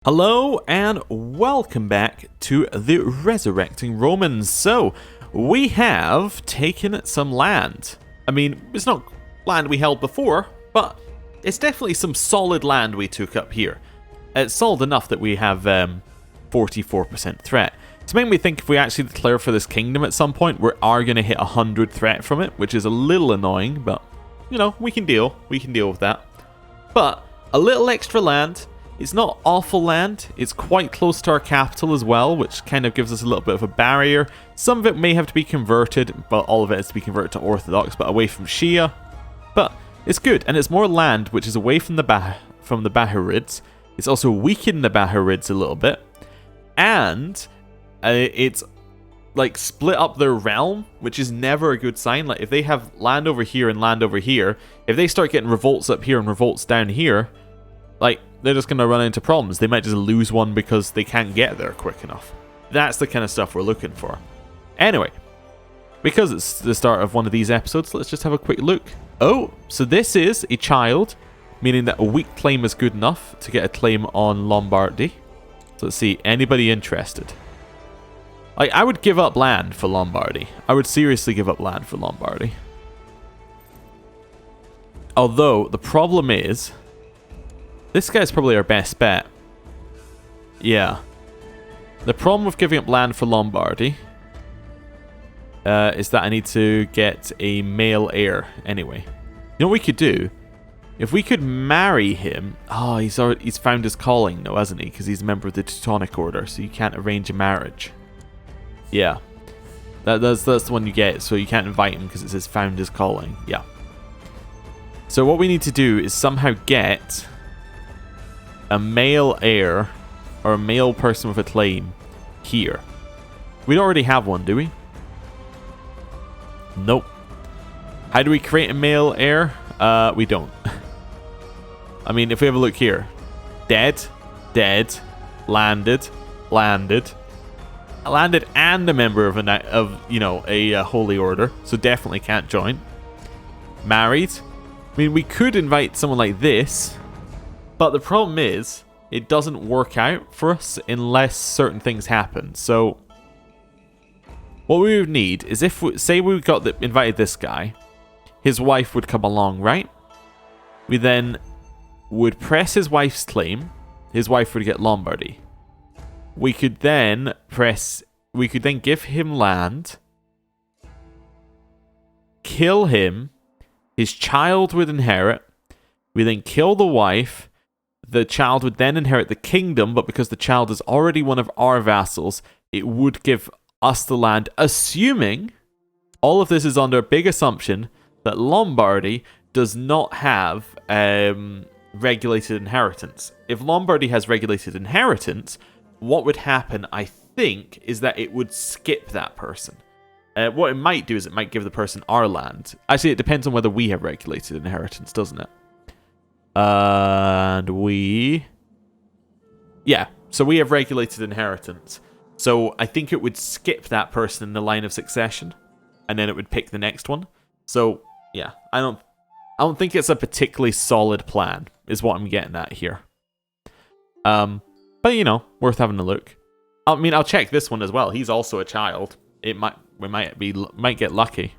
Hello and welcome back to the Resurrecting Romans. So, we have taken some land. I mean, it's not land we held before, but it's definitely some solid land we took up here. It's solid enough that we have 44% threat. To make me think if we actually declare for this kingdom at some point, we are going to hit 100 threat from it, which is a little annoying, but, you know, we can deal with that. But, a little extra land. It's not awful land, it's quite close to our capital as well, which kind of gives us a little bit of a barrier. Some of it may have to be converted, but all of it has to be converted to Orthodox, but away from Shia. But it's good, and it's more land which is away from the Baharids. It's also weakened the Baharids a little bit. And it's like split up their realm, which is never a good sign. Like if they have land over here and land over here, if they start getting revolts up here and revolts down here, like, they're just going to run into problems. They might just lose one because they can't get there quick enough. That's the kind of stuff we're looking for. Anyway, because it's the start of one of these episodes, let's just have a quick look. Oh, so this is a child, meaning that a weak claim is good enough to get a claim on Lombardy. So let's see, anybody interested? Like, I would give up land for Lombardy. I would seriously give up land for Lombardy. Although, the problem is, this guy's probably our best bet. Yeah. The problem with giving up land for Lombardy is that I need to get a male heir anyway. You know what we could do? If we could marry him... Oh, he's found his calling though, hasn't he? Because he's a member of the Teutonic Order, so you can't arrange a marriage. Yeah. That's the one you get, so you can't invite him because it says found his calling. Yeah. So what we need to do is somehow get a male heir, or a male person with a claim, here. We don't already have one, do we? Nope. How do we create a male heir? We don't. I mean, if we have a look here. Dead, landed, and a member of a holy order, so definitely can't join. Married. I mean, we could invite someone like this, but the problem is, it doesn't work out for us unless certain things happen. So, what we would need is if, say we invited this guy, his wife would come along, right? We then would press his wife's claim. His wife would get Lombardy. We could then give him land, kill him, his child would inherit, we then kill the wife. The child would then inherit the kingdom, but because the child is already one of our vassals, it would give us the land, assuming all of this is under a big assumption that Lombardy does not have regulated inheritance. If Lombardy has regulated inheritance, what would happen, I think, is that it would skip that person. What it might do is it might give the person our land. Actually, it depends on whether we have regulated inheritance, doesn't it? And so we have regulated inheritance. So I think it would skip that person in the line of succession, and then it would pick the next one. So yeah, I don't think it's a particularly solid plan, is what I'm getting at here. But you know, worth having a look. I mean, I'll check this one as well. He's also a child. We might get lucky.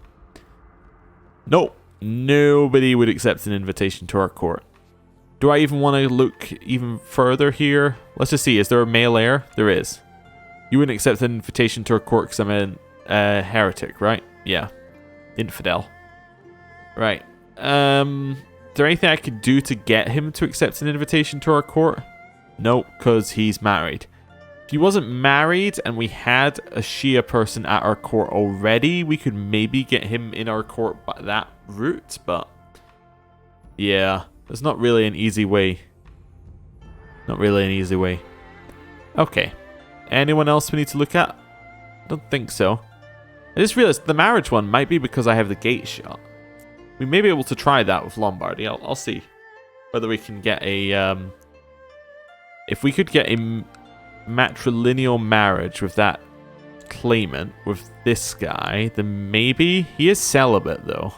Nope, nobody would accept an invitation to our court. Do I even want to look even further here? Let's just see. Is there a male heir? There is. You wouldn't accept an invitation to our court because I'm a heretic, right? Yeah. Infidel. Right. Is there anything I could do to get him to accept an invitation to our court? No, because he's married. If he wasn't married and we had a Shia person at our court already, we could maybe get him in our court by that route, but yeah. There's not really an easy way. Okay. Anyone else we need to look at? I don't think so. I just realized the marriage one might be because I have the gate shot. We may be able to try that with Lombardy. I'll see whether we can get a... if we could get a matrilineal marriage with that claimant, with this guy, then maybe... He is celibate, though.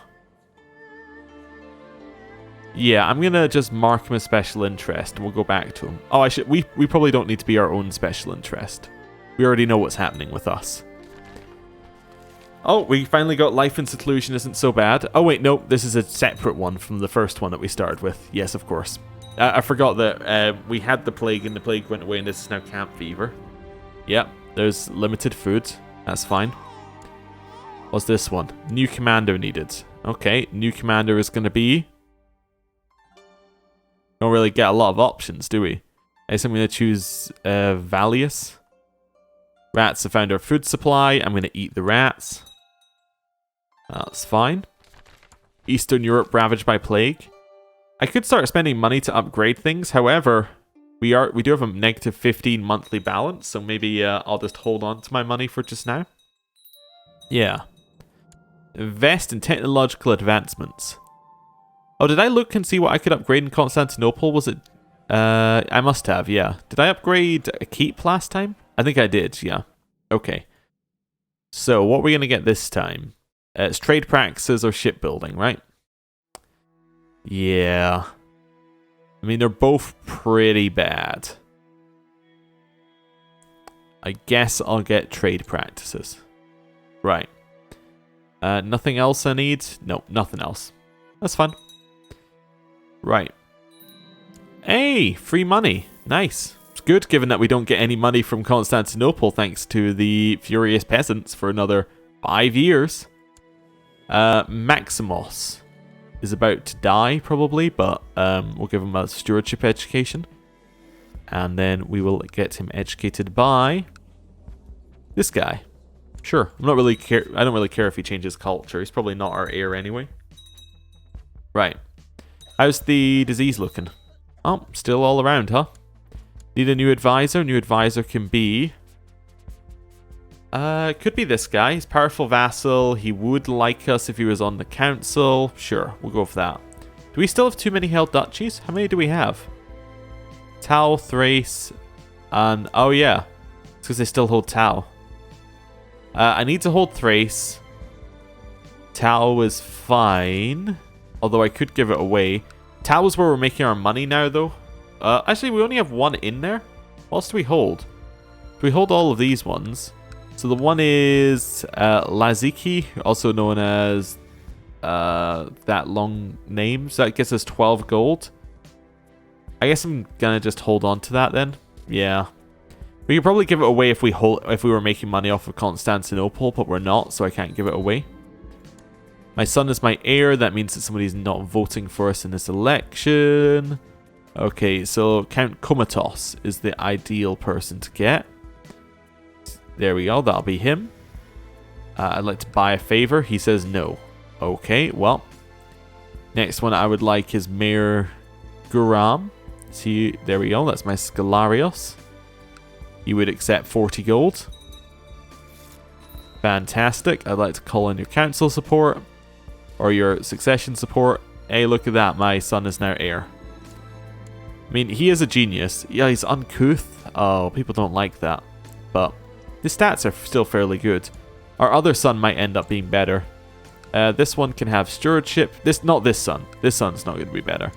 Yeah, I'm gonna just mark him as special interest, and we'll go back to him. Oh, I should. We probably don't need to be our own special interest. We already know what's happening with us. Oh, we finally got life in seclusion. Isn't so bad. Oh wait, no, this is a separate one from the first one that we started with. Yes, of course. I forgot that we had the plague, and the plague went away, and this is now camp fever. Yep, there's limited food. That's fine. What's this one? New commander needed. Okay, new commander is going to be... Don't really get a lot of options, do we? I guess I'm going to choose Valius. Rats have found our food supply. I'm going to eat the rats. That's fine. Eastern Europe ravaged by plague. I could start spending money to upgrade things. However, we do have a negative 15 monthly balance, so maybe I'll just hold on to my money for just now. Yeah. Invest in technological advancements. Oh, did I look and see what I could upgrade in Constantinople? Was it... I must have, yeah. Did I upgrade a keep last time? I think I did, yeah. Okay. So, what are we going to get this time? It's trade practices or shipbuilding, right? Yeah. I mean, they're both pretty bad. I guess I'll get trade practices. Right. Nothing else I need? No, nothing else. That's fine. Right. Hey, free money. Nice. It's good given that we don't get any money from Constantinople thanks to the Furious Peasants for another 5 years. Maximos is about to die probably, but we'll give him a stewardship education. And then we will get him educated by this guy. Sure, I don't really care if he changes culture. He's probably not our heir anyway. Right. How's the disease looking? Oh, still all around, huh? Need a new advisor. New advisor can be... could be this guy. He's powerful vassal. He would like us if he was on the council. Sure, we'll go for that. Do we still have too many held duchies? How many do we have? Tau, Thrace, and... Oh, yeah. It's because they still hold Tau. I need to hold Thrace. Tau is fine. Although I could give it away. Tau is where we're making our money now, though. Actually, we only have one in there. What else do we hold? Do we hold all of these ones? So the one is Laziki, also known as that long name. So that gets us 12 gold. I guess I'm going to just hold on to that then. Yeah. We could probably give it away if we were making money off of Constantinople, but we're not, so I can't give it away. My son is my heir. That means that somebody's not voting for us in this election. Okay, so Count Komatos is the ideal person to get. There we go. That'll be him. I'd like to buy a favor. He says no. Okay, well. Next one I would like is Mayor Guram. See, there we go. That's my Scalarios. You would accept 40 gold. Fantastic. I'd like to call in your council support. Or your succession support. Hey, look at that. My son is now heir. I mean, he is a genius. Yeah, he's uncouth. Oh, people don't like that. But the stats are still fairly good. Our other son might end up being better. This one can have stewardship. Not this son. This son's not going to be better.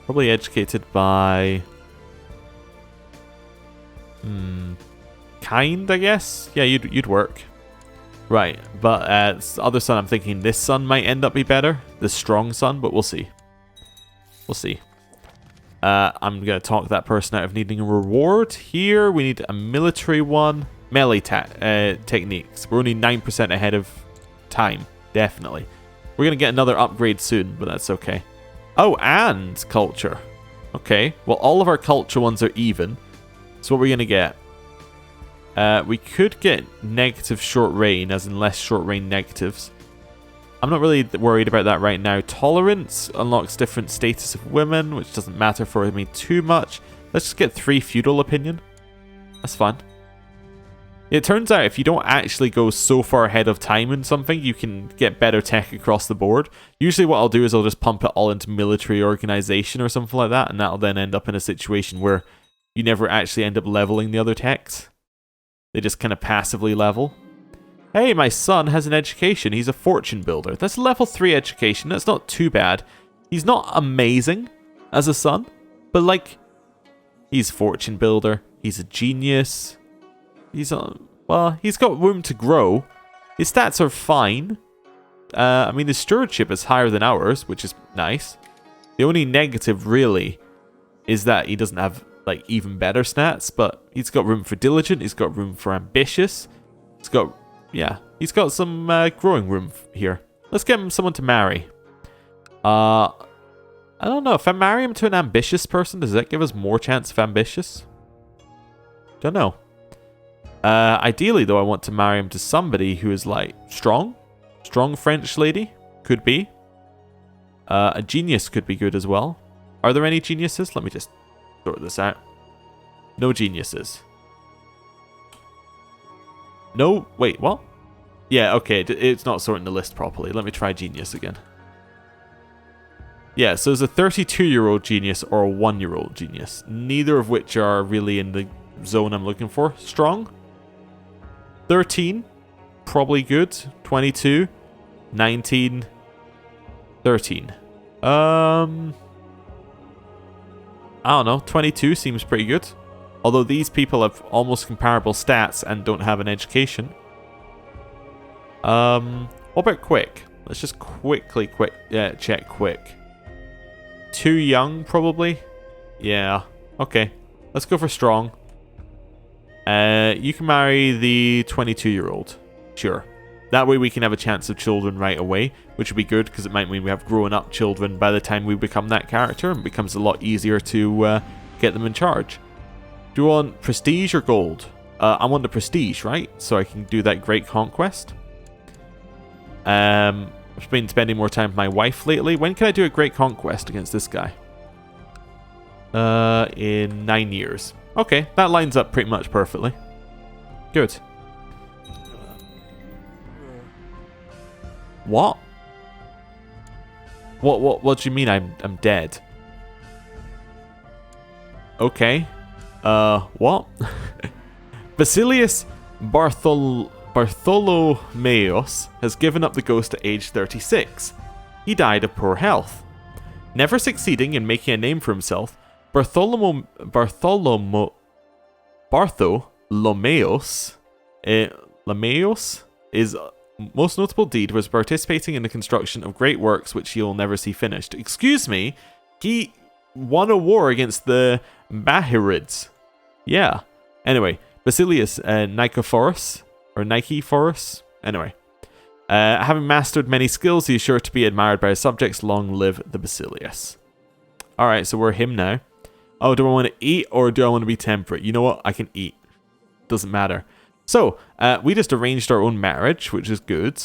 Probably educated by... kind, I guess? Yeah, you'd work. Right, but the other son, I'm thinking this son might end up be better. The strong son, but we'll see. We'll see. I'm going to talk that person out of needing a reward. Here, we need a military one. Melee techniques. We're only 9% ahead of time. Definitely. We're going to get another upgrade soon, but that's okay. Oh, and culture. Okay, well, all of our culture ones are even. So what are we going to get? We could get negative short reign, as in less short reign negatives. I'm not really worried about that right now. Tolerance unlocks different status of women, which doesn't matter for me too much. Let's just get 3 feudal opinion. That's fine. It turns out if you don't actually go so far ahead of time in something, you can get better tech across the board. Usually what I'll do is I'll just pump it all into military organization or something like that, and that'll then end up in a situation where you never actually end up leveling the other techs. They just kind of passively level. Hey, my son has an education. He's a fortune builder. That's level 3 education. That's not too bad. He's not amazing as a son, but like, he's fortune builder. He's a genius. Well, he's got room to grow. His stats are fine. I mean, his stewardship is higher than ours, which is nice. The only negative, really, is that he doesn't have, like, even better stats, but he's got room for diligent. He's got room for ambitious. He's got... Yeah, he's got some growing room here. Let's get him someone to marry. I don't know. If I marry him to an ambitious person, does that give us more chance of ambitious? Don't know. Ideally, though, I want to marry him to somebody who is, like, strong. Strong French lady. Could be. A genius could be good as well. Are there any geniuses? Let me just sort this out. No geniuses. No, wait, what? Yeah, okay, it's not sorting the list properly. Let me try genius again. Yeah, so there's a 32-year-old genius or a 1-year-old genius. Neither of which are really in the zone I'm looking for. Strong. 13. Probably good. 22. 19. 13. I don't know. 22 seems pretty good. Although these people have almost comparable stats and don't have an education. What about quick? Let's just quickly check quick. Too young, probably? Yeah. Okay. Let's go for strong. You can marry the 22-year-old. Sure. That way we can have a chance of children right away, which would be good because it might mean we have grown-up children by the time we become that character, and it becomes a lot easier to get them in charge. Do you want prestige or gold? I want the prestige, right? So I can do that great conquest. I've been spending more time with my wife lately. When can I do a great conquest against this guy? In 9 years. Okay, that lines up pretty much perfectly. Good. What? What do you mean I'm dead? Okay. What? Basilius Bartholomeus has given up the ghost at age 36. He died of poor health. Never succeeding in making a name for himself, Bartholomeus his most notable deed was participating in the construction of great works which he'll never see finished. Excuse me, he won a war against the Bahirids. Yeah. Anyway, Basilius Nicephorus, or Nicephorus. Anyway, having mastered many skills, he is sure to be admired by his subjects. Long live the Basilius. All right, so we're him now. Oh, do I want to eat or do I want to be temperate? You know what? I can eat. Doesn't matter. So, we just arranged our own marriage, which is good.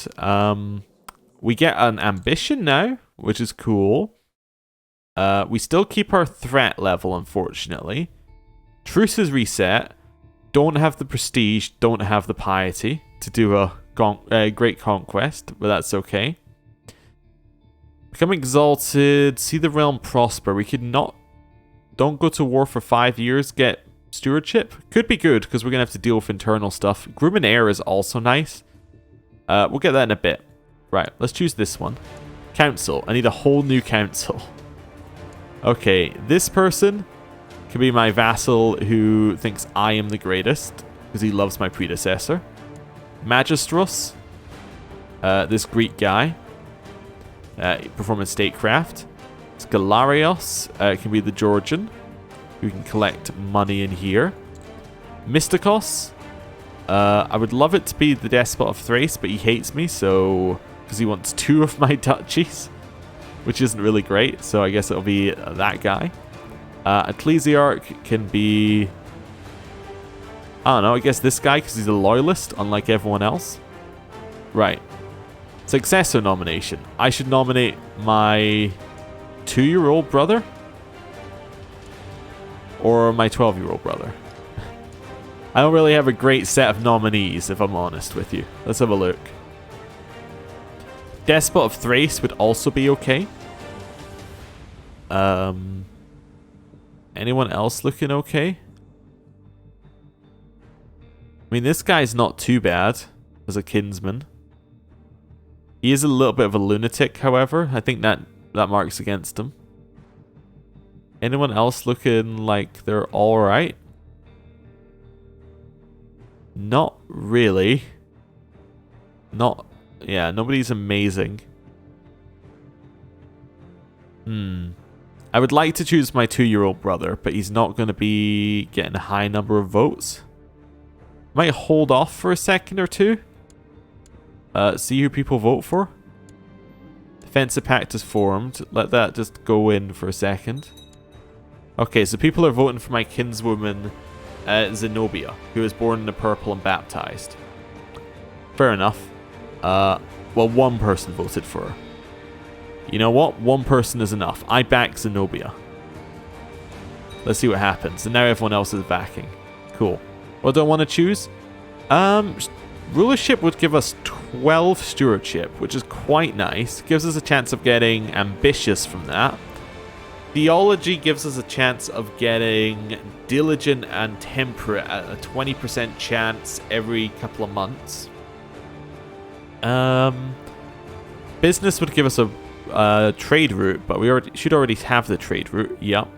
We get an ambition now, which is cool. We still keep our threat level, unfortunately. Truce is reset. Don't have the prestige, don't have the piety to do a great conquest, but that's okay. Become exalted, see the realm prosper. We could not... Don't go to war for 5 years, get stewardship. Could be good, because we're going to have to deal with internal stuff. Groom and heir is also nice. We'll get that in a bit. Right, let's choose this one. Council. I need a whole new council. Okay, this person could be my vassal who thinks I am the greatest, because he loves my predecessor. Magistros. This Greek guy. Performing statecraft. Scalarios can be the Georgian, who can collect money in here. Mystikos. I would love it to be the Despot of Thrace, but he hates me, so... because he wants 2 of my duchies, which isn't really great, so I guess it'll be that guy. Ecclesiarch can be... I don't know, I guess this guy, because he's a loyalist, unlike everyone else. Right. Successor nomination. I should nominate my 2-year-old brother? Or my 12-year-old brother? I don't really have a great set of nominees, if I'm honest with you. Let's have a look. Despot of Thrace would also be okay. Anyone else looking okay? I mean, this guy's not too bad. as a kinsman. He is a little bit of a lunatic, however. I think that marks against him. Anyone else looking like they're alright? Not really. Yeah, nobody's amazing. I would like to choose my 2-year-old brother, but he's not going to be getting a high number of votes. Might hold off for a second or two. See who people vote for. Defensive pact is formed. Let that just go in for a second. Okay, so people are voting for my kinswoman, Zenobia, who was born in the purple and baptized. Fair enough. Well, one person voted for her. You know what? One person is enough. I back Zenobia. Let's see what happens. And now everyone else is backing. Cool. What do I want to choose? Rulership would give us 12 stewardship, which is quite nice. Gives us a chance of getting ambitious from that. Theology gives us a chance of getting diligent and temperate at a 20% chance every couple of months. Business would give us a trade route, but we should already have the trade route. Yep.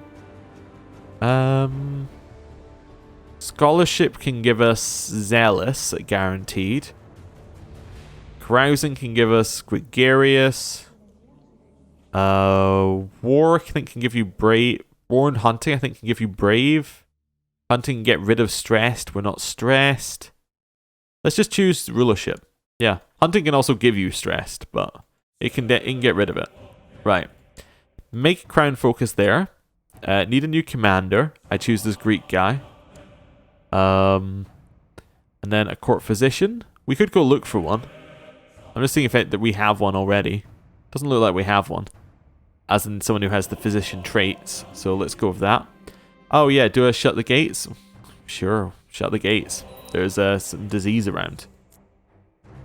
Scholarship can give us zealous, guaranteed. Carousing can give us gregarious. War, I think, can give you brave. War and hunting, I think, can give you brave. Hunting can get rid of stressed. We're not stressed. Let's just choose rulership. Yeah, hunting can also give you stressed, but it can get rid of it. Right. Make a crown focus there. Need a new commander. I choose this Greek guy. And then a court physician. We could go look for one. I'm just seeing if that we have one already. Doesn't look like we have one. As in someone who has the physician traits. So let's go with that. Oh yeah, do I shut the gates? Sure, shut the gates. There's some disease around.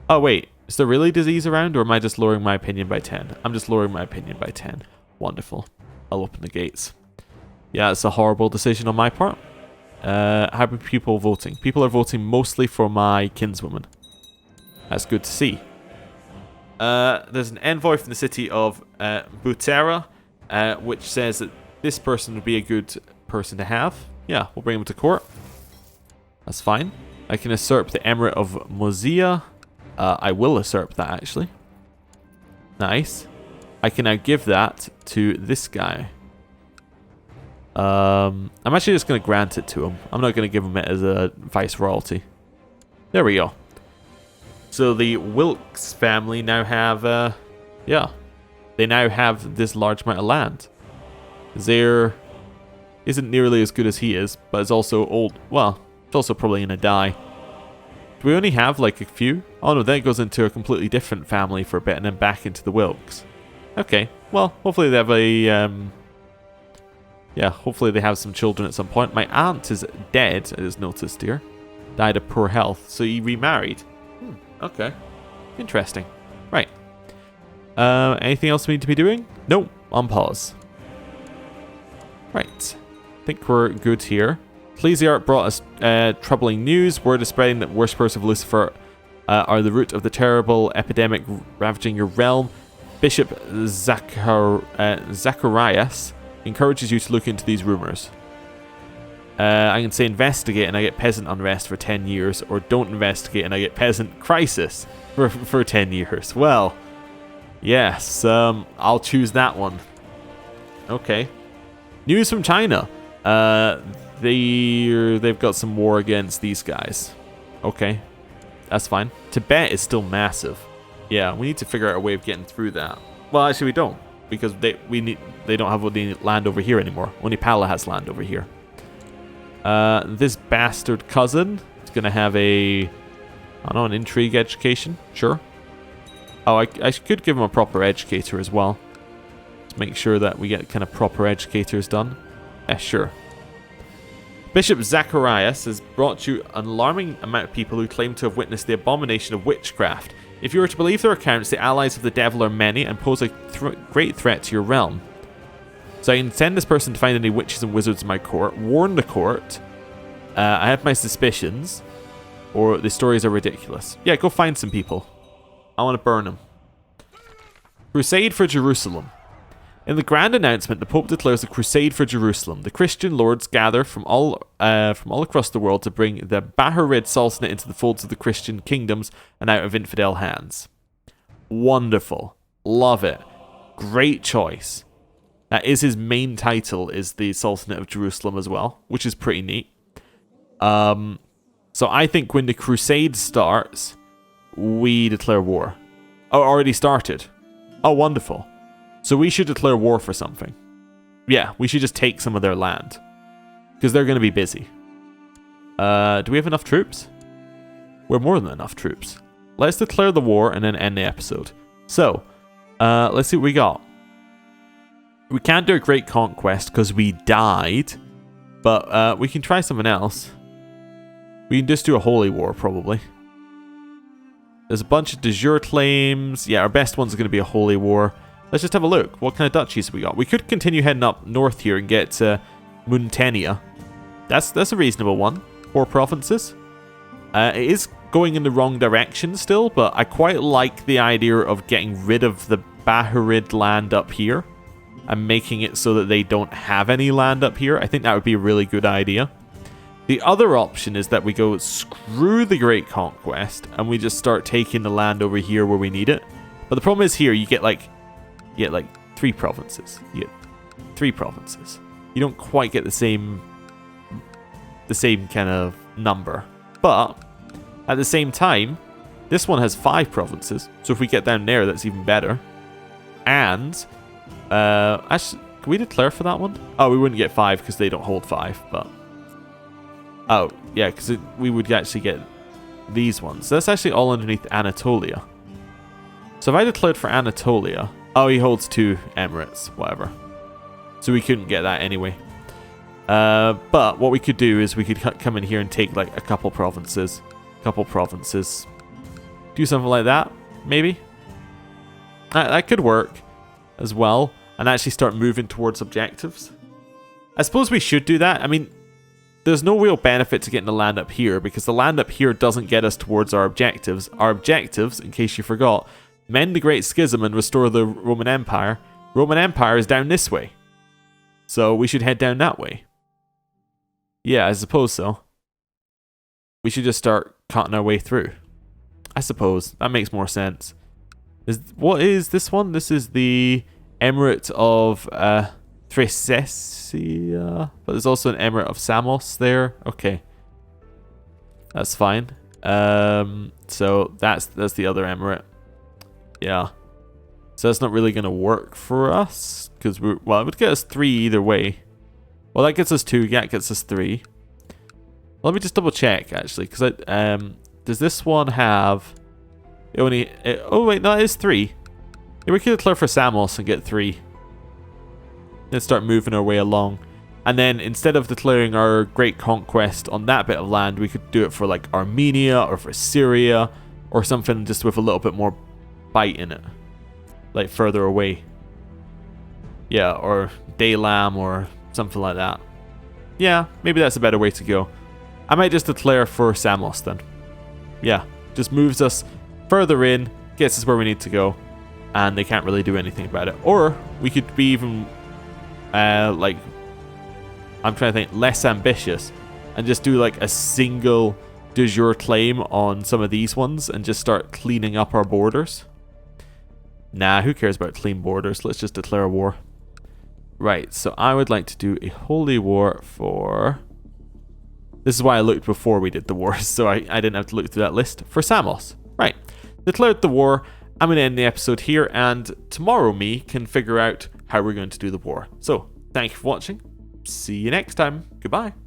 Oh wait, is there really disease around, or am I just lowering my opinion by 10? I'm just lowering my opinion by 10. Wonderful. I'll open the gates. Yeah, it's a horrible decision on my part. How are people voting? People are voting mostly for my kinswoman. That's good to see. There's an envoy from the city of Butera, which says that this person would be a good person to have. Yeah, we'll bring him to court. That's fine. I can usurp the Emirate of Mozia. I will usurp that, actually. Nice. I can now give that to this guy. I'm actually just going to grant it to him. I'm not going to give him it as a vice royalty. There we go. So the Wilkes family now have, yeah, they now have this large amount of land. Zaire isn't nearly as good as he is, but it's also old. Well, it's also probably going to die. Do we only have like a few? Oh no, then it goes into a completely different family for a bit and then back into the Wilkes. Okay, well, hopefully they have a, yeah, hopefully they have some children at some point. My aunt is dead, I just noticed here. Died of poor health, so he remarried. Okay. Interesting. Right. Anything else we need to be doing? Nope. On pause. Right. I think we're good here. Ecclesiarch brought us troubling news. Word is spreading that worshippers of Lucifer are the root of the terrible epidemic ravaging your realm. Bishop Zacharias encourages you to look into these rumors. I can say investigate and I get peasant unrest for 10 years, or don't investigate and I get peasant crisis for 10 years. Well, yes, I'll choose that one. Okay. News from China. They've got some war against these guys. Okay, that's fine. Tibet is still massive. Yeah, we need to figure out a way of getting through that. Well, actually we don't, because they don't have any land over here anymore. Only Pala has land over here. This bastard cousin is going to have a, I don't know, an intrigue education. Sure. Oh, I could give him a proper educator as well. Let's make sure that we get kind of proper educators done. Yeah, sure. Bishop Zacharias has brought you an alarming amount of people who claim to have witnessed the abomination of witchcraft. If you were to believe their accounts, the allies of the devil are many and pose a great threat to your realm. So I can send this person to find any witches and wizards in my court, warn the court. I have my suspicions. or the stories are ridiculous. Yeah, go find some people. I want to burn them. Crusade for Jerusalem. In the grand announcement, the Pope declares a crusade for Jerusalem. The Christian lords gather from all across the world to bring the Baharid Sultanate into the folds of the Christian kingdoms and out of infidel hands. Wonderful. Love it. Great choice. That is his main title, is the Sultanate of Jerusalem as well, which is pretty neat. So I think when the crusade starts, we declare war. Oh, already started. Oh, wonderful. So we should declare war for something. Yeah, we should just take some of their land. Because they're going to be busy. Do we have enough troops? We're more than enough troops. Let's declare the war and then end the episode. So, let's see what we got. We can't do a great conquest because we died. But we can try something else. We can just do a holy war, probably. There's a bunch of de jure claims. Yeah, our best one's going to be a holy war. Let's just have a look. What kind of duchies have we got? We could continue heading up north here and get Muntenia. That's a reasonable one. 4 provinces. It is going in the wrong direction still, but I quite like the idea of getting rid of the Baharid land up here and making it so that they don't have any land up here. I think that would be a really good idea. The other option is that we go screw the Great Conquest and we just start taking the land over here where we need it. But the problem is here you get like 3 provinces. You get 3 provinces. You don't quite get the same kind of number. But at the same time, this one has 5 provinces. So if we get down there, that's even better. And actually, can we declare for that one? Oh, we wouldn't get 5 because they don't hold 5. But oh yeah, because we would actually get these ones. So that's actually all underneath Anatolia. So if I declared for Anatolia. Oh, he holds 2 emirates, whatever. So we couldn't get that anyway. But what we could do is we could come in here and take like a couple provinces. Do something like that, maybe. That could work as well. And actually start moving towards objectives. I suppose we should do that. I mean, there's no real benefit to getting the land up here because the land up here doesn't get us towards our objectives. Our objectives, in case you forgot, mend the Great Schism and restore the Roman Empire. Roman Empire is down this way. So we should head down that way. Yeah, I suppose so. We should just start cutting our way through. I suppose. That makes more sense. What is this one? This is the Emirate of Thracesia. But there's also an Emirate of Samos there. Okay. That's fine. So that's the other Emirate. Yeah. So that's not really going to work for us. Because well, it would get us 3 either way. Well, that gets us 2. That gets us 3. Let me just double check, actually. Because does this one have... oh, wait. No, it is 3. Yeah, we could declare for Samos and get 3. Then start moving our way along. And then instead of declaring our great conquest on that bit of land, we could do it for like Armenia or for Syria. Or something just with a little bit more bite in it. Like further away. Yeah, or Daylam or something like that. Yeah, maybe that's a better way to go. I might just declare for Samos then. Yeah, just moves us further in, gets us where we need to go, and they can't really do anything about it. Or we could be even, like, I'm trying to think, less ambitious, and just do like a single de jure claim on some of these ones and just start cleaning up our borders. Nah, who cares about clean borders? Let's just declare a war. Right, so I would like to do a holy war for... This is why I looked before we did the wars, so I didn't have to look through that list. For Samos. Right, declared the war. I'm going to end the episode here, and tomorrow me can figure out how we're going to do the war. So, thank you for watching. See you next time. Goodbye.